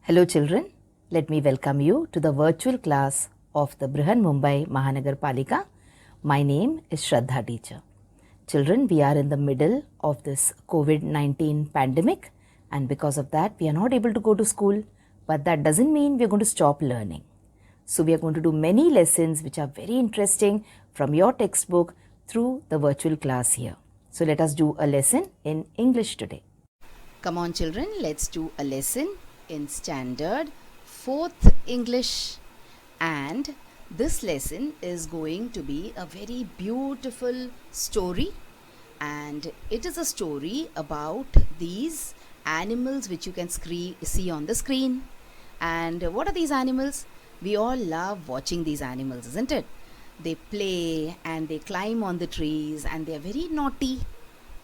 Hello children, let me welcome you to the virtual class of the Brihan Mumbai Mahanagar Palika. My name is Shraddha teacher. Children, we are in the middle of this COVID-19 pandemic and because of that we are not able to go to school, but that doesn't mean we are going to stop learning. So we are going to do many lessons which are very interesting from your textbook through the virtual class here. So let us do a lesson in English today. Come on children, let's do a lesson in standard 4th English, and this lesson is going to be a very beautiful story, and it is a story about these animals which you can see on the screen. And what are these animals? We all love watching these animals, isn't it? They play and they climb on the trees and they are very naughty.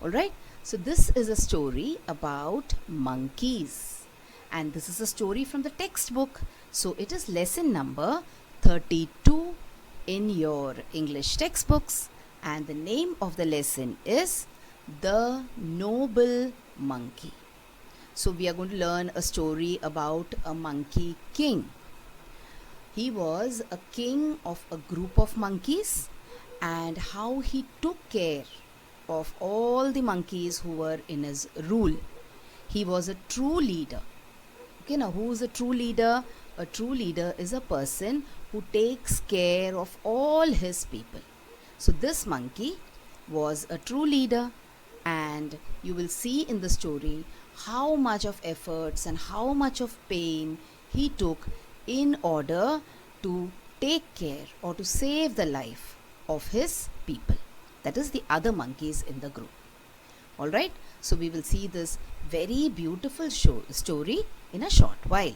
Alright, so this is a story about monkeys. And this is a story from the textbook. So it is lesson number 32 in your English textbooks. And the name of the lesson is The Noble Monkey. So we are going to learn a story about a monkey king. He was a king of a group of monkeys and how he took care of all the monkeys who were in his rule. He was a true leader. Okay, now who is a true leader? A true leader is a person who takes care of all his people. So this monkey was a true leader, and you will see in the story how much of efforts and how much of pain he took in order to take care or to save the life of his people. That is the other monkeys in the group. Alright, so we will see this very beautiful story in a short while.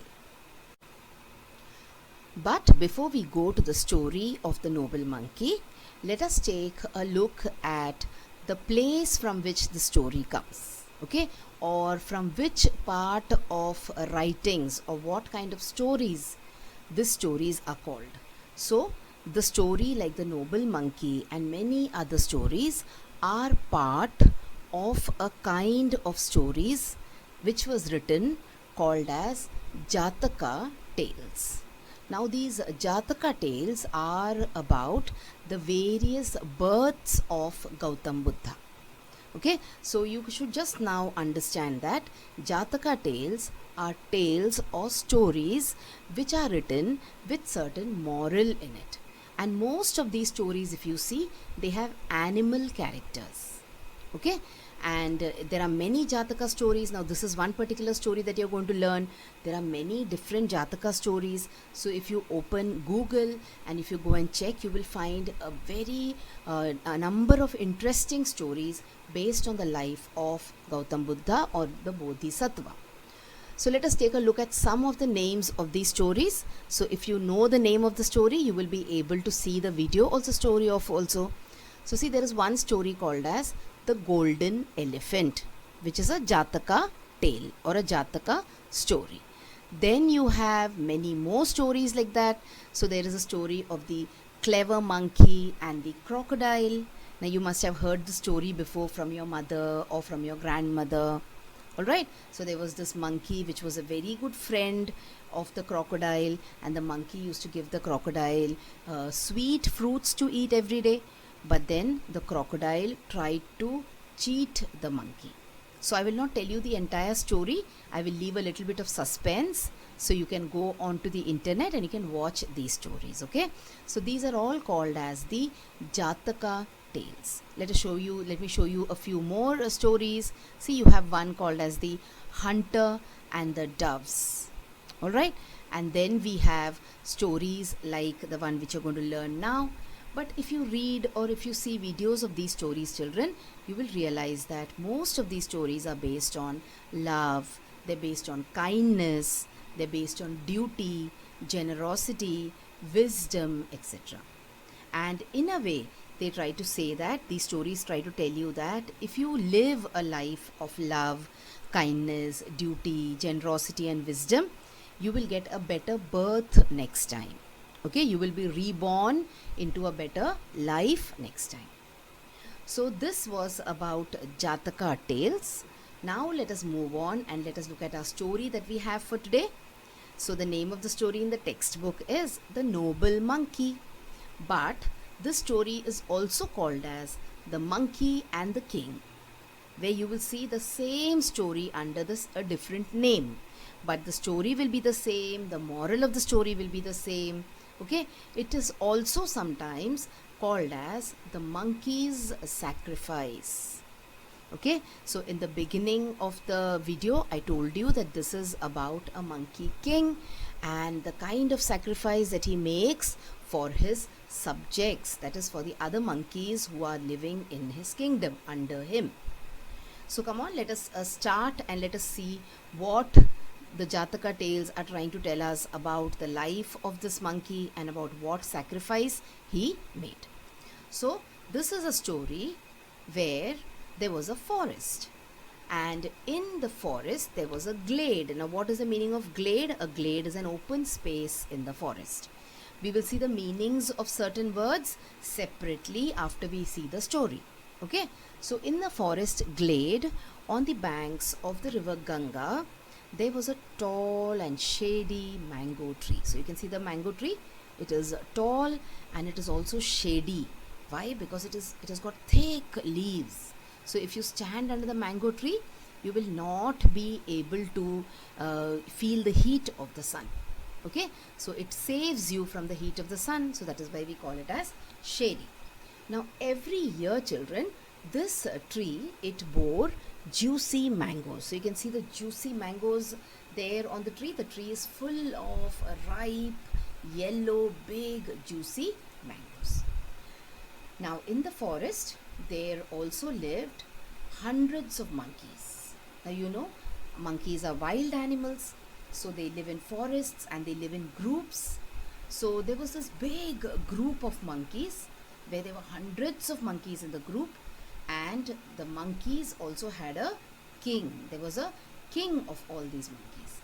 But before we go to the story of the noble monkey, let us take a look at the place from which the story comes. Okay, or from which part of writings or what kind of stories these stories are called. So the story like the noble monkey and many other stories are part of a kind of stories which was written called as Jataka tales. Now these Jataka tales are about the various births of Gautam Buddha. Okay, so you should just now understand that Jataka tales are tales or stories which are written with certain moral in it. And most of these stories, if you see, they have animal characters. Okay, and there are many Jataka stories. Now this is one particular story that you're going to learn. There are many different Jataka stories. So if you open Google and if you go and check, you will find a number of interesting stories based on the life of Gautam Buddha or the Bodhisattva. So let us take a look at some of the names of these stories. So if you know the name of the story, you will be able to see the video also. So see, there is one story called as The Golden Elephant, which is a Jataka tale or a Jataka story. Then you have many more stories like that. So there is a story of the clever monkey and the crocodile. Now you must have heard the story before from your mother or from your grandmother. Alright, so there was this monkey which was a very good friend of the crocodile, and the monkey used to give the crocodile sweet fruits to eat every day. But then the crocodile tried to cheat the monkey. So I will not tell you the entire story. I will leave a little bit of suspense so you can go onto the internet and you can watch these stories. Okay, so these are all called as the Jataka tales. Let me show you a few more stories. See, you have one called as the Hunter and the Doves. Alright, and then we have stories like the one which you're going to learn now. But if you read or if you see videos of these stories, children, you will realize that most of these stories are based on love, they're based on kindness, they're based on duty, generosity, wisdom, etc. And in a way, they try to say that these stories try to tell you that if you live a life of love, kindness, duty, generosity and wisdom, you will get a better birth next time. Okay, you will be reborn into a better life next time. So this was about Jataka tales. Now let us move on and let us look at our story that we have for today. So the name of the story in the textbook is The Noble Monkey. But this story is also called as The Monkey and the King, where you will see the same story under a different name. But the story will be the same, the moral of the story will be the same. Okay, it is also sometimes called as The Monkey's Sacrifice. Okay, so in the beginning of the video I told you that this is about a monkey king and the kind of sacrifice that he makes for his subjects, that is for the other monkeys who are living in his kingdom under him. So come on, let us start and let us see what the Jataka tales are trying to tell us about the life of this monkey and about what sacrifice he made. So this is a story where there was a forest, and in the forest there was a glade. Now what is the meaning of glade? A glade is an open space in the forest. We will see the meanings of certain words separately after we see the story. Okay, so in the forest glade on the banks of the river Ganga, there was a tall and shady mango tree. So you can see the mango tree. It is tall and it is also shady. Why? Because it has got thick leaves. So if you stand under the mango tree, you will not be able to feel the heat of the sun. Okay, so it saves you from the heat of the sun. So that is why we call it as shady. Now every year, children, this tree, it bore juicy mangoes. So you can see the juicy mangoes there on the tree. The tree is full of ripe, yellow, big, juicy mangoes. Now in the forest, there also lived hundreds of monkeys. Now you know, monkeys are wild animals, so they live in forests and they live in groups. So there was this big group of monkeys where there were hundreds of monkeys in the group, and the monkeys also had a king. There was a king of all these monkeys,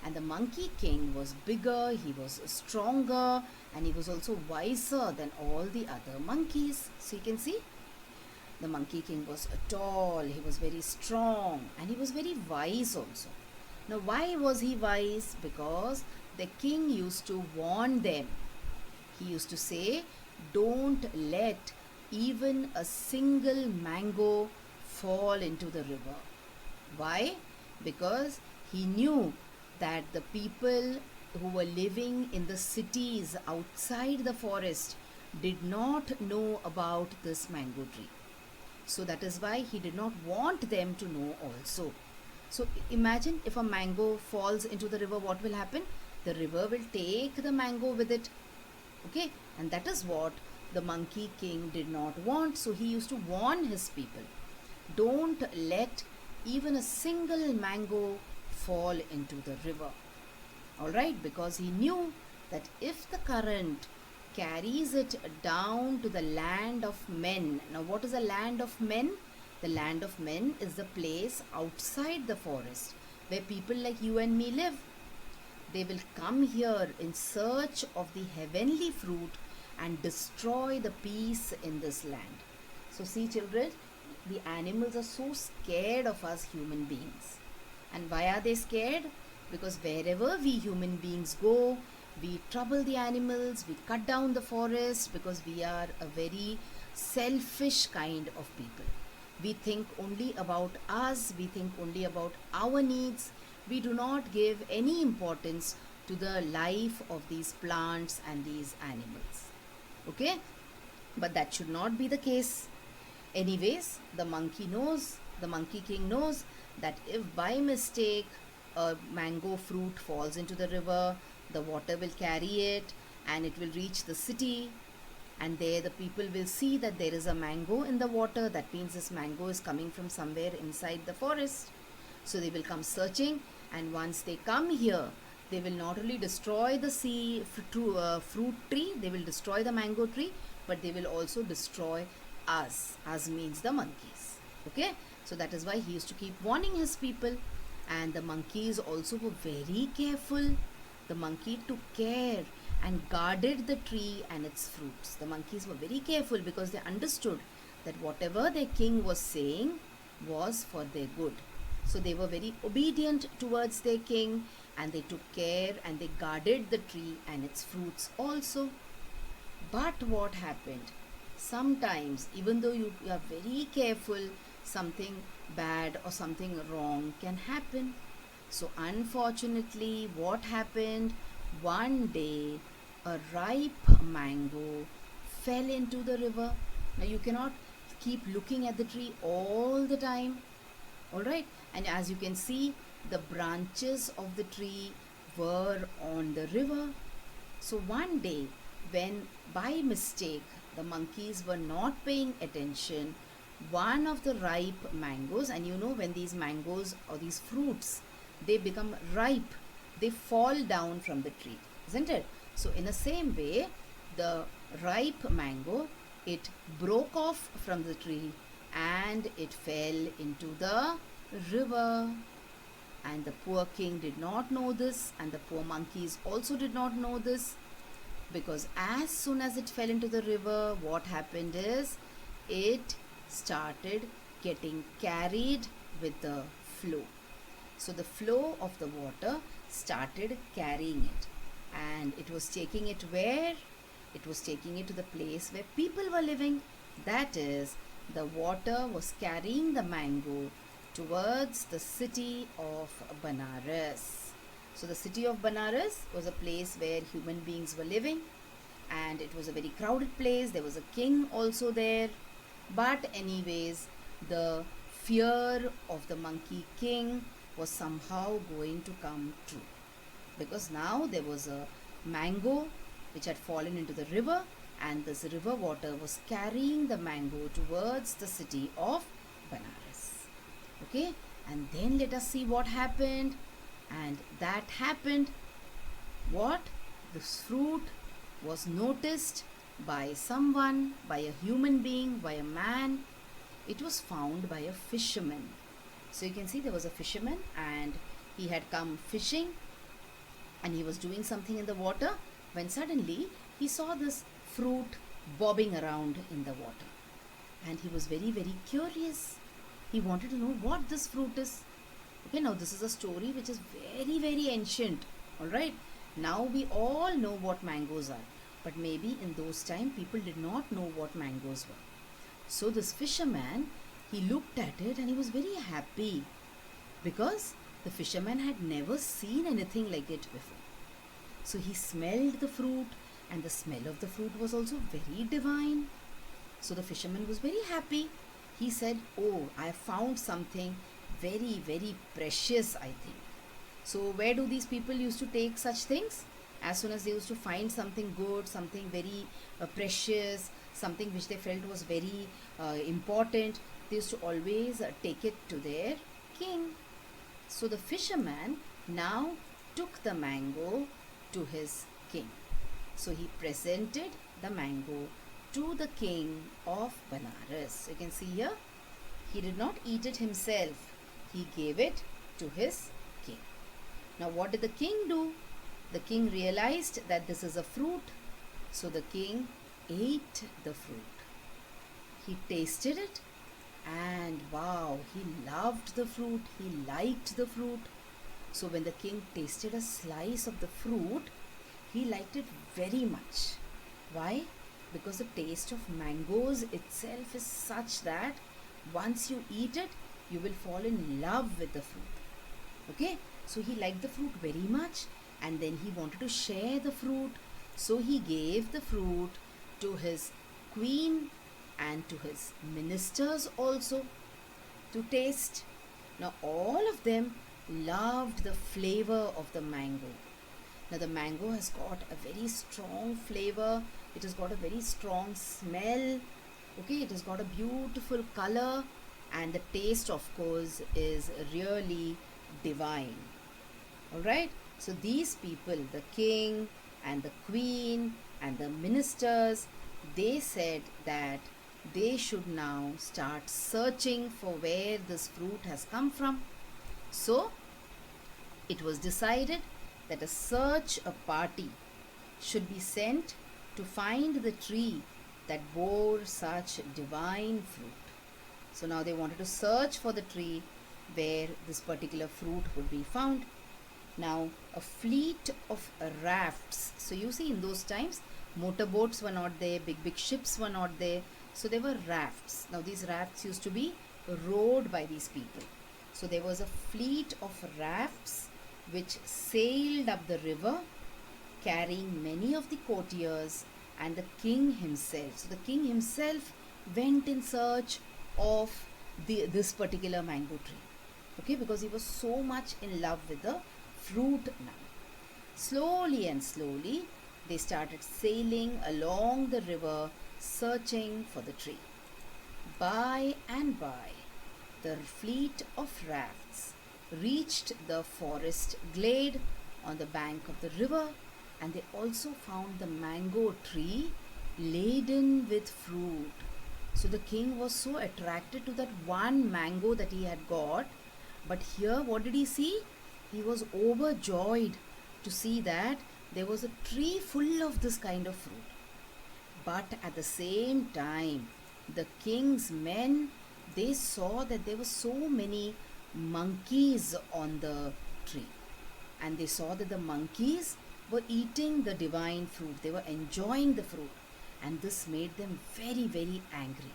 and the monkey king was bigger, he was stronger, and he was also wiser than all the other monkeys. So you can see the monkey king was tall, he was very strong, and he was very wise also. Now why was he wise? Because the king used to warn them. He used to say, don't let even a single mango fall into the river. Why? Because he knew that the people who were living in the cities outside the forest did not know about this mango tree. So that is why he did not want them to know also. So imagine if a mango falls into the river, what will happen? The river will take the mango with it. Okay, and that is what the monkey king did not want. So he used to warn his people, don't let even a single mango fall into the river. Alright, because he knew that if the current carries it down to the land of men. Now what is the land of men? The land of men is the place outside the forest where people like you and me live. They will come here in search of the heavenly fruit and destroy the peace in this land. So see, children, the animals are so scared of us human beings. And why are they scared? Because wherever we human beings go, we trouble the animals, we cut down the forest, because we are a very selfish kind of people. We think only about us, we think only about our needs. We do not give any importance to the life of these plants and these animals. Okay? But that should not be the case. Anyways, the monkey king knows that if by mistake a mango fruit falls into the river, the water will carry it and it will reach the city, and there the people will see that there is a mango in the water. That means this mango is coming from somewhere inside the forest. So they will come searching, and once they come here, they will not only destroy the fruit tree, they will destroy the mango tree, but they will also destroy us. Us means the monkeys. Okay, so that is why he used to keep warning his people. And the monkeys also were very careful. The monkey took care and guarded the tree and its fruits. The monkeys were very careful because they understood that whatever their king was saying was for their good. So they were very obedient towards their king, and they took care and they guarded the tree and its fruits also. But what happened? Sometimes, even though you are very careful, something bad or something wrong can happen. So, unfortunately, what happened? One day, a ripe mango fell into the river. Now, you cannot keep looking at the tree all the time, all right? And as you can see, the branches of the tree were on the river. So one day, when by mistake the monkeys were not paying attention, one of the ripe mangoes, and you know, when these mangoes or these fruits they become ripe, they fall down from the tree, isn't it? So in the same way, the ripe mango, it broke off from the tree and it fell into the river. And the poor king did not know this, and the poor monkeys also did not know this, because as soon as it fell into the river, what happened is it started getting carried with the flow. So the flow of the water started carrying it, and it was taking it where? It was taking it to the place where people were living. That is, the water was carrying the mango towards the city of Benaras. So the city of Benaras was a place where human beings were living, and it was a very crowded place. There was a king also there. But anyways, the fear of the monkey king was somehow going to come true, because now there was a mango which had fallen into the river, and this river water was carrying the mango towards the city of Benaras. Okay, and then let us see what happened. And that happened, what? This fruit was noticed by someone, by a human being, by a man. It was found by a fisherman. So you can see there was a fisherman, and he had come fishing, and he was doing something in the water, when suddenly he saw this fruit bobbing around in the water, and he was very, very curious. He wanted to know what this fruit is. Okay, now this is a story which is very, very ancient. Alright, now we all know what mangoes are, but maybe in those times people did not know what mangoes were. So this fisherman, he looked at it and he was very happy, because the fisherman had never seen anything like it before. So he smelled the fruit, and the smell of the fruit was also very divine. So the fisherman was very happy. He said, "Oh, I have found something very, very precious, I think." So where do these people used to take such things? As soon as they used to find something good, something very precious, something which they felt was very important, they used to always take it to their king. So the fisherman now took the mango to his king. So he presented the mango to the king of Benaras. You can see here, he did not eat it himself. He gave it to his king. Now what did the king do? The king realized that this is a fruit. So the king ate the fruit. He tasted it, and wow, he loved the fruit. He liked the fruit. So when the king tasted a slice of the fruit, he liked it very much. Why? Because the taste of mangoes itself is such that once you eat it, you will fall in love with the fruit. Okay, so he liked the fruit very much, and then he wanted to share the fruit. So he gave the fruit to his queen and to his ministers also to taste. Now all of them loved the flavor of the mango. Now the mango has got a very strong flavor. It has got a very strong smell. Okay, it has got a beautiful color, and the taste, of course, is really divine. Alright, so these people, the king and the queen and the ministers, they said that they should now start searching for where this fruit has come from. So it was decided that a search party should be sent to find the tree that bore such divine fruit. So now they wanted to search for the tree where this particular fruit would be found. Now, a fleet of rafts. So you see, in those times, motorboats were not there, big ships were not there. So there were rafts. Now these rafts used to be rowed by these people. So there was a fleet of rafts which sailed up the river, carrying many of the courtiers and the king himself. So the king himself went in search of this particular mango tree. Okay, because he was so much in love with the fruit now. Slowly and slowly, they started sailing along the river, searching for the tree. By and by, the fleet of rafts reached the forest glade on the bank of the river, and they also found the mango tree laden with fruit. So the king was so attracted to that one mango that he had got. But here, what did he see? He was overjoyed to see that there was a tree full of this kind of fruit. But at the same time, the king's men, they saw that there were so many monkeys on the tree. And they saw that the monkeys were eating the divine fruit. They were enjoying the fruit. And this made them very, very angry.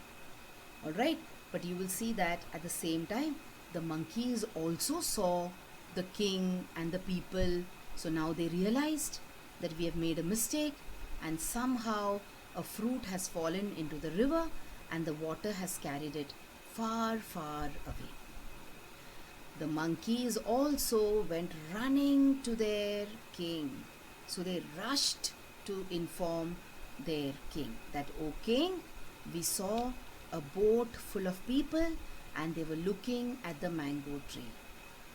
Alright, but you will see that at the same time, the monkeys also saw the king and the people. So now they realized that we have made a mistake, and somehow a fruit has fallen into the river and the water has carried it far, far away. The monkeys also went running to their king. So they rushed to inform their king that, "O king, we saw a boat full of people and they were looking at the mango tree.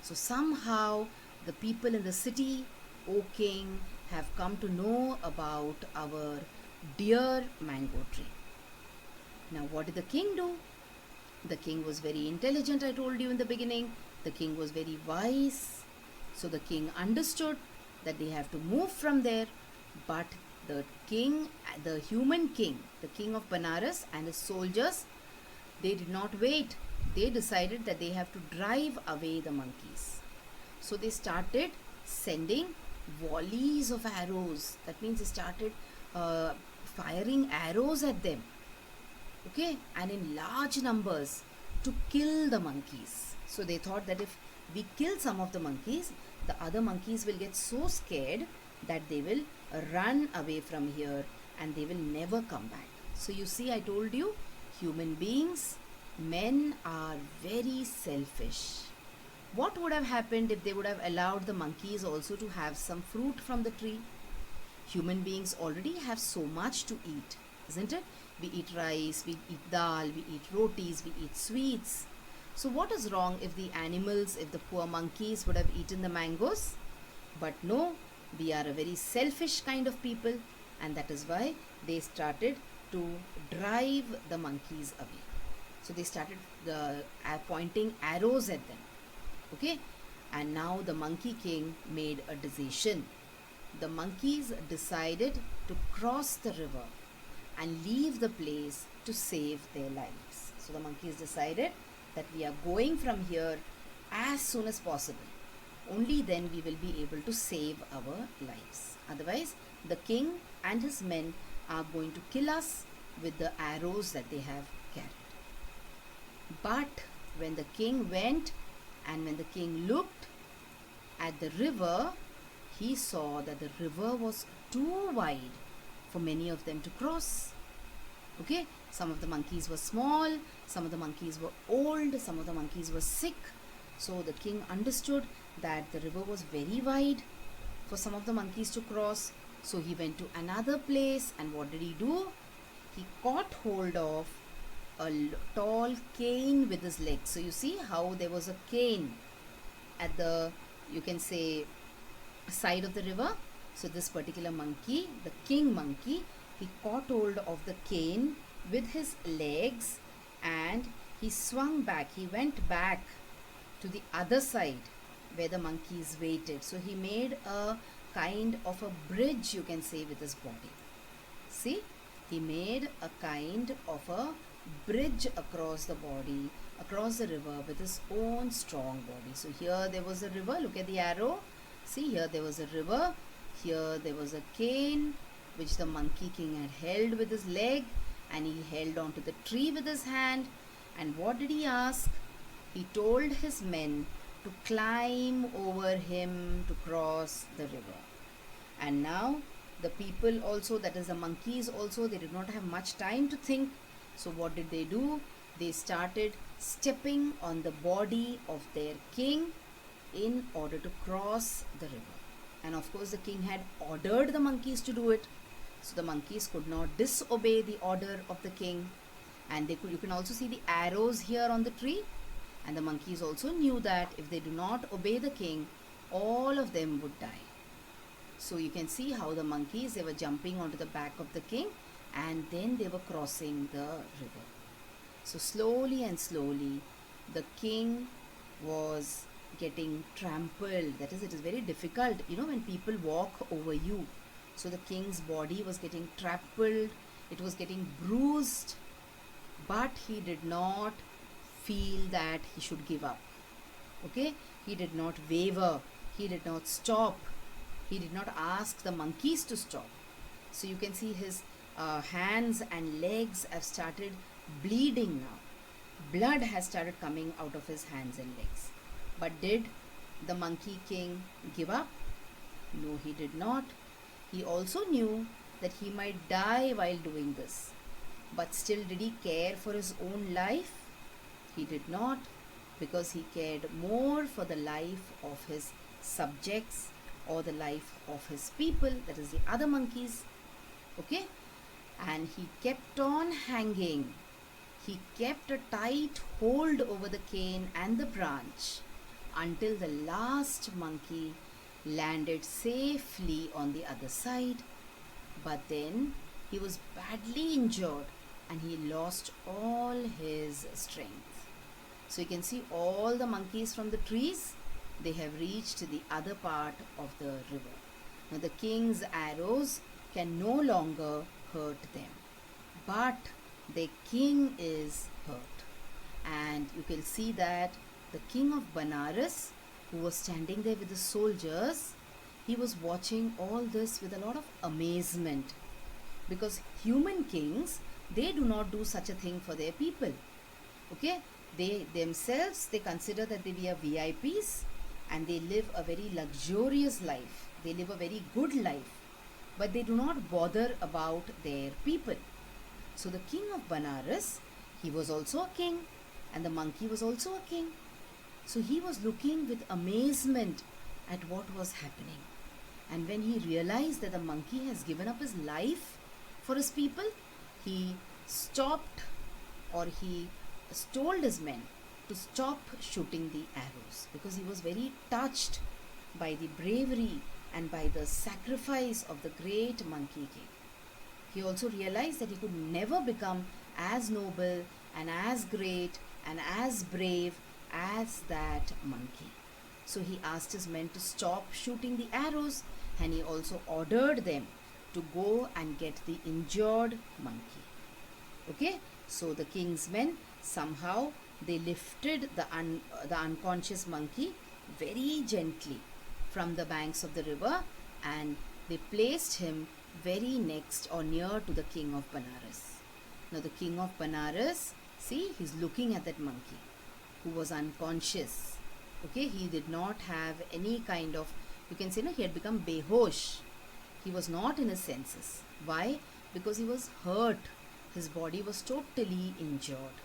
So somehow the people in the city, O king, have come to know about our dear mango tree." Now what did the king do? The king was very intelligent, I told you in the beginning. The king was very wise. So the king understood that they have to move from there. But the king, the human king, the king of Benaras and his soldiers, they did not wait. They decided that they have to drive away the monkeys. So they started sending volleys of arrows. That means they started firing arrows at them. Okay, and in large numbers to kill the monkeys. So they thought that if we kill some of the monkeys, the other monkeys will get so scared that they will run away from here and they will never come back. So you see, I told you, human beings, men are very selfish. What would have happened if they would have allowed the monkeys also to have some fruit from the tree? Human beings already have so much to eat, isn't it? We eat rice, we eat dal, we eat rotis, we eat sweets. So what is wrong if the animals, if the poor monkeys would have eaten the mangoes? But no, we are a very selfish kind of people, and that is why they started to drive the monkeys away. So they started pointing arrows at them. Okay, and now the monkey king made a decision. The monkeys decided to cross the river and leave the place to save their lives. So the monkeys decided that we are going from here as soon as possible. Only then we will be able to save our lives. Otherwise, the king and his men are going to kill us with the arrows that they have carried. But when the king went and when the king looked at the river, he saw that the river was too wide for many of them to cross. Okay, some of the monkeys were small, some of the monkeys were old, some of the monkeys were sick. So the king understood that the river was very wide for some of the monkeys to cross. So he went to another place, and what did he do? He caught hold of a tall cane with his legs. So you see how there was a cane at the, you can say, side of the river. So this particular monkey, the king monkey, he caught hold of the cane with his legs and he swung back. He went back to the other side where the monkeys waited. So he made a kind of a bridge, you can say, with his body. See, he made a kind of a bridge across the body, across the river with his own strong body. So here there was a river, look at the arrow. See, here there was a river, here there was a cane which the Monkey King had held with his leg, and he held onto the tree with his hand. And what did he ask? He told his men to climb over him to cross the river. And now the people also, that is the monkeys also, they did not have much time to think. So what did they do? They started stepping on the body of their king in order to cross the river. And of course the king had ordered the monkeys to do it. So the monkeys could not disobey the order of the king. And you can also see the arrows here on the tree. And the monkeys also knew that if they do not obey the king, all of them would die. So you can see how the monkeys, they were jumping onto the back of the king, and then they were crossing the river. So slowly and slowly the king was getting trampled. That is, it is very difficult, when people walk over you. So the king's body was getting trampled, it was getting bruised, but he did not feel that he should give up. Okay, he did not waver, he did not stop, he did not ask the monkeys to stop. So you can see his hands and legs have started bleeding now. Blood has started coming out of his hands and legs. But did the Monkey King give up? No, he did not. He also knew that he might die while doing this. But still, did he care for his own life? He did not, because he cared more for the life of his subjects or the life of his people, that is the other monkeys. Okay? And he kept on hanging. He kept a tight hold over the cane and the branch until the last monkey landed safely on the other side. But then he was badly injured and he lost all his strength. So you can see all the monkeys from the trees, they have reached the other part of the river. Now the king's arrows can no longer hurt them, but the king is hurt. And you can see that the King of Benaras, who was standing there with the soldiers, he was watching all this with a lot of amazement, because human kings, they do not do such a thing for their people. Okay, they themselves, they consider that they are VIPs and they live a very luxurious life, they live a very good life, but they do not bother about their people. So the King of Benaras, he was also a king, and the monkey was also a king. So he was looking with amazement at what was happening. And when he realized that the monkey has given up his life for his people, he stopped, or he told his men to stop shooting the arrows, because he was very touched by the bravery and by the sacrifice of the great Monkey King. He also realized that he could never become as noble and as great and as brave as that monkey. So he asked his men to stop shooting the arrows, and he also ordered them to go and get the injured monkey. Okay, so the king's men, somehow they lifted the unconscious monkey very gently from the banks of the river, and they placed him very next or near to the King of Benaras. Now the King of Benaras, see, he's looking at that monkey who was unconscious. Okay, he did not have any kind of, you can say, no, he had become behosh. He was not in his senses. Why? Because he was hurt. His body was totally injured.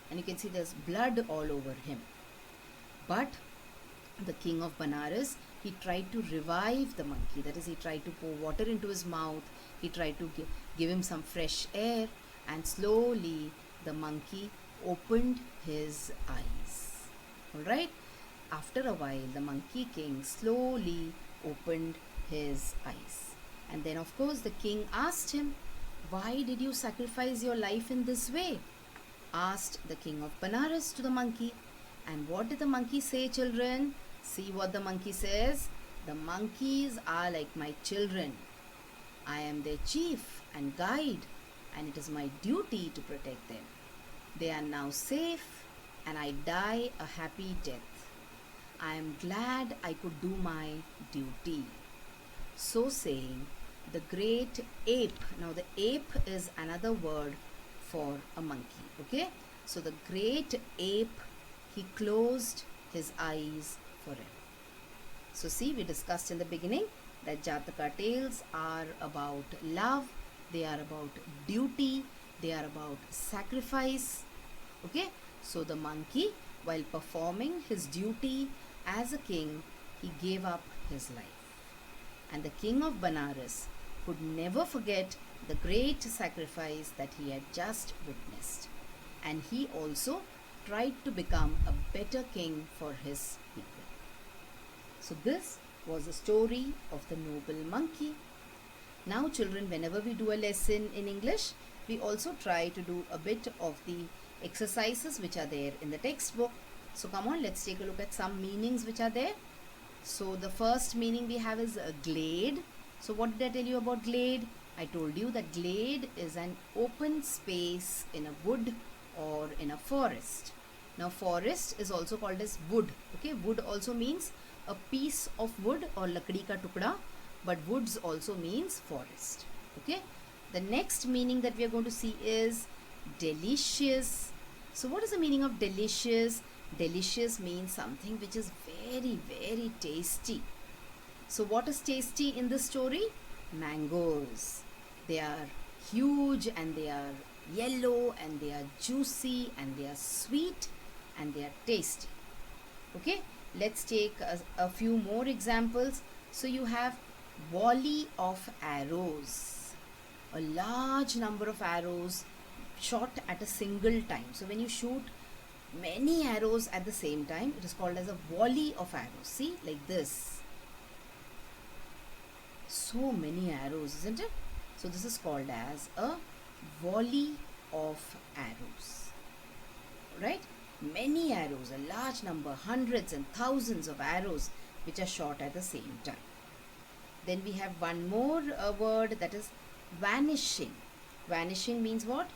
And you can see there's blood all over him. But the King of Benaras, he tried to revive the monkey. That is, he tried to pour water into his mouth. He tried to give him some fresh air. And slowly the monkey opened his eyes. Alright? After a while, the Monkey King slowly opened his eyes. And then of course the king asked him, "Why did you sacrifice your life in this way?" asked the King of Benaras to the monkey. And what did the monkey say, children? See what the monkey says. "The monkeys are like my children. I am their chief and guide, and it is my duty to protect them. They are now safe and I die a happy death. I am glad I could do my duty. So saying, the great ape, now the ape is another word for a monkey, okay? So the great ape, he closed his eyes forever. So see, we discussed in the beginning that Jataka tales are about love, they are about duty, they are about sacrifice, okay? So the monkey, while performing his duty as a king, he gave up his life. And the King of Benaras could never forget the great sacrifice that he had just witnessed. And he also tried to become a better king for his people. So this was the story of the noble monkey. Now children, whenever we do a lesson in English, we also try to do a bit of the exercises which are there in the textbook. So come on, let's take a look at some meanings which are there. So the first meaning we have is glade. So what did I tell you about glade? I told you that glade is an open space in a wood or in a forest. Now forest is also called as wood. Okay, wood also means a piece of wood or lakdi ka tukda, but woods also means forest. Okay, the next meaning that we are going to see is delicious. So what is the meaning of delicious? Delicious means something which is very, very tasty. So what is tasty in this story? Mangoes. They are huge and they are yellow and they are juicy and they are sweet and they are tasty. Okay, let's take a few more examples. So you have volley of arrows. A large number of arrows shot at a single time. So when you shoot many arrows at the same time, it is called as a volley of arrows. See, like this. So many arrows, isn't it? So this is called as a volley of arrows. Right? Many arrows, a large number, hundreds and thousands of arrows which are shot at the same time. Then we have one more word, that is vanishing. Vanishing means what?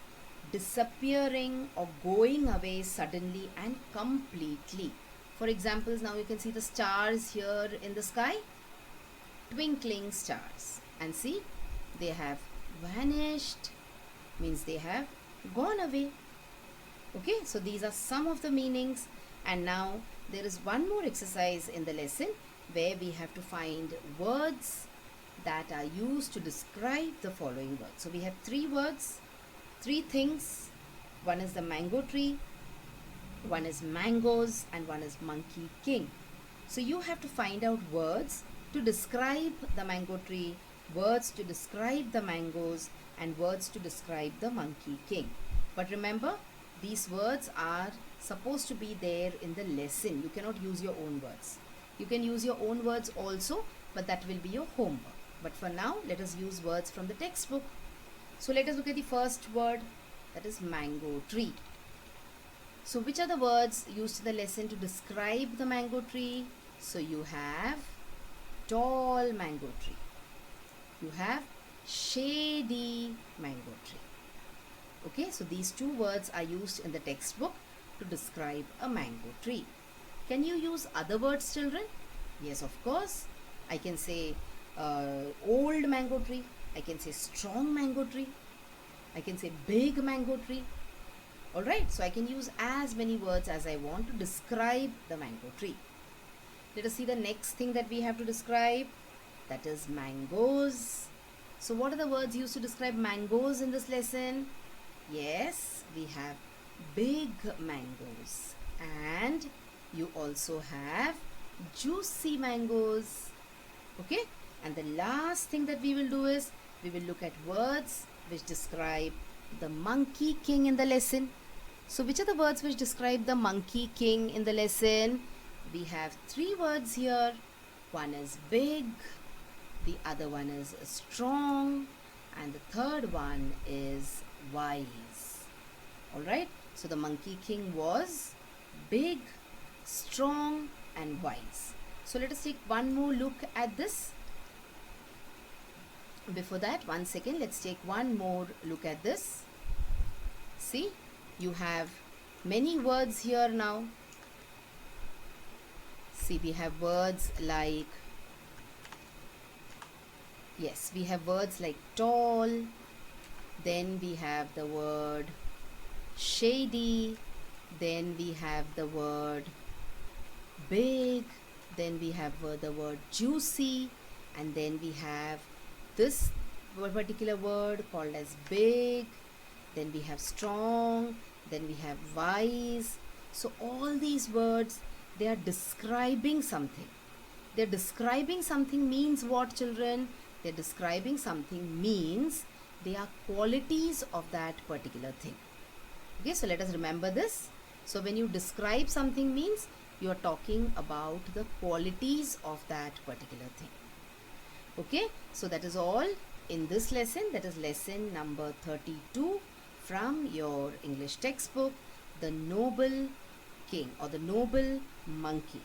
Disappearing or going away suddenly and completely. For examples, now you can see the stars here in the sky. Twinkling stars. And see, they have vanished, means they have gone away. Okay, so these are some of the meanings. And now there is one more exercise in the lesson where we have to find words that are used to describe the following words. So we have three words, three things. One is the mango tree, one is mangoes, and one is monkey king. So you have to find out words to describe the mango tree, words to describe the mangoes, and words to describe the monkey king. But remember, these words are supposed to be there in the lesson. You cannot use your own words. You can use your own words also, but that will be your homework. But for now, let us use words from the textbook. So let us look at the first word, that is mango tree. So which are the words used in the lesson to describe the mango tree? So you have tall mango tree. You have shady mango tree. Okay, so these two words are used in the textbook to describe a mango tree. Can you use other words, children? Yes, of course. I can say old mango tree. I can say strong mango tree. I can say big mango tree. Alright, so I can use as many words as I want to describe the mango tree. Let us see the next thing that we have to describe. That is mangoes. So what are the words used to describe mangoes in this lesson? Yes, we have big mangoes. And you also have juicy mangoes. Okay, and the last thing that we will do is we will look at words which describe the monkey king in the lesson. So which are the words which describe the monkey king in the lesson? We have three words here. One is big, the other one is strong, and the third one is wise. Alright, so the monkey king was big, strong, and wise. So let us take one more look at this. Before that, one second, let's take one more look at this. See, you have many words here now. See, we have words like, yes, we have words like tall, then we have the word shady, then we have the word big, then we have the word juicy, and then we have this particular word called as big, then we have strong, then we have wise. So all these words, they are describing something. They're describing something means what, children? They're describing something means they are qualities of that particular thing. Okay, so let us remember this. So when you describe something means you are talking about the qualities of that particular thing. Okay, so that is all in this lesson. That is lesson number 32 from your English textbook, The Noble King or The Noble Monkey.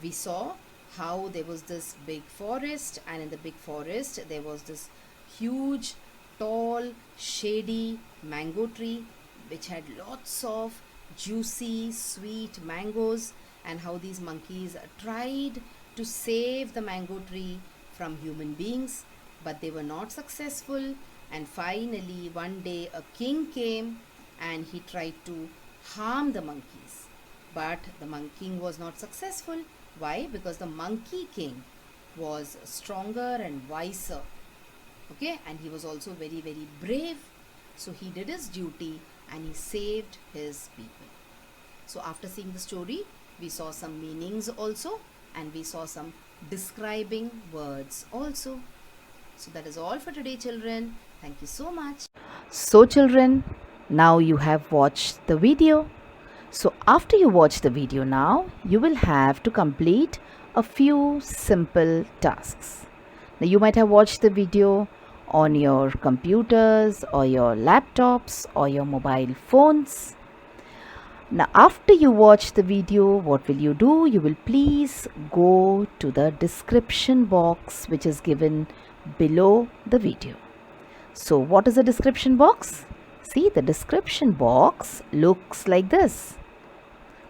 We saw how there was this big forest, and in the big forest there was this huge, tall, shady mango tree which had lots of juicy, sweet mangoes, and how these monkeys tried to save the mango tree from human beings, but they were not successful. And finally one day a king came and he tried to harm the monkeys, but the king was not successful. Why? Because the monkey king was stronger and wiser. Okay, and he was also very, very brave. So he did his duty and he saved his people. So after seeing the story, we saw some meanings also, and we saw some describing words also. So that is all for today, children. Thank you so much. So children, now you have watched the video. So after you watch the video now, you will have to complete a few simple tasks. Now you might have watched the video on your computers or your laptops or your mobile phones. Now after you watch the video, what will you do? You will please go to the description box which is given below the video. So what is the description box? See, the description box looks like this.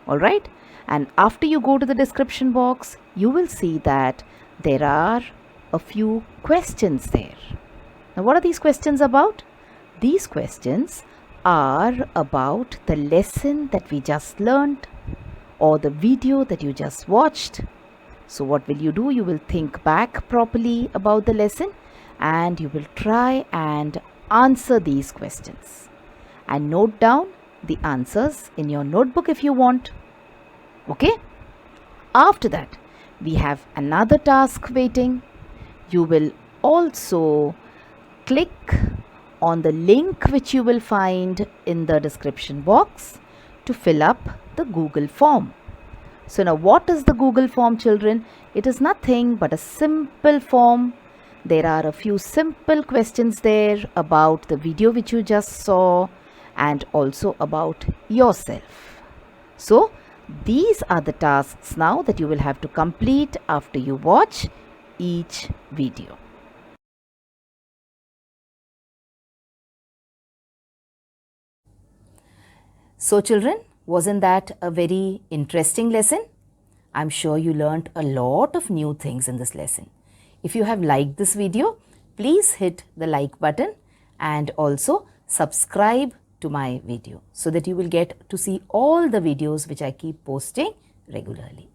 Alright, and after you go to the description box, you will see that there are a few questions there. Now what are these questions about? These questions are about the lesson that we just learned or the video that you just watched. So what will you do? You will think back properly about the lesson and you will try and answer these questions and note down the answers in your notebook if you want. Okay? After that, we have another task waiting. You will also click on the link which you will find in the description box to fill up the Google form. So now what is the Google form, children? It is nothing but a simple form. There are a few simple questions there about the video which you just saw and also about yourself. So these are the tasks now that you will have to complete after you watch each video. So children, wasn't that a very interesting lesson? I'm sure you learnt a lot of new things in this lesson. If you have liked this video, please hit the like button and also subscribe to my video so that you will get to see all the videos which I keep posting regularly.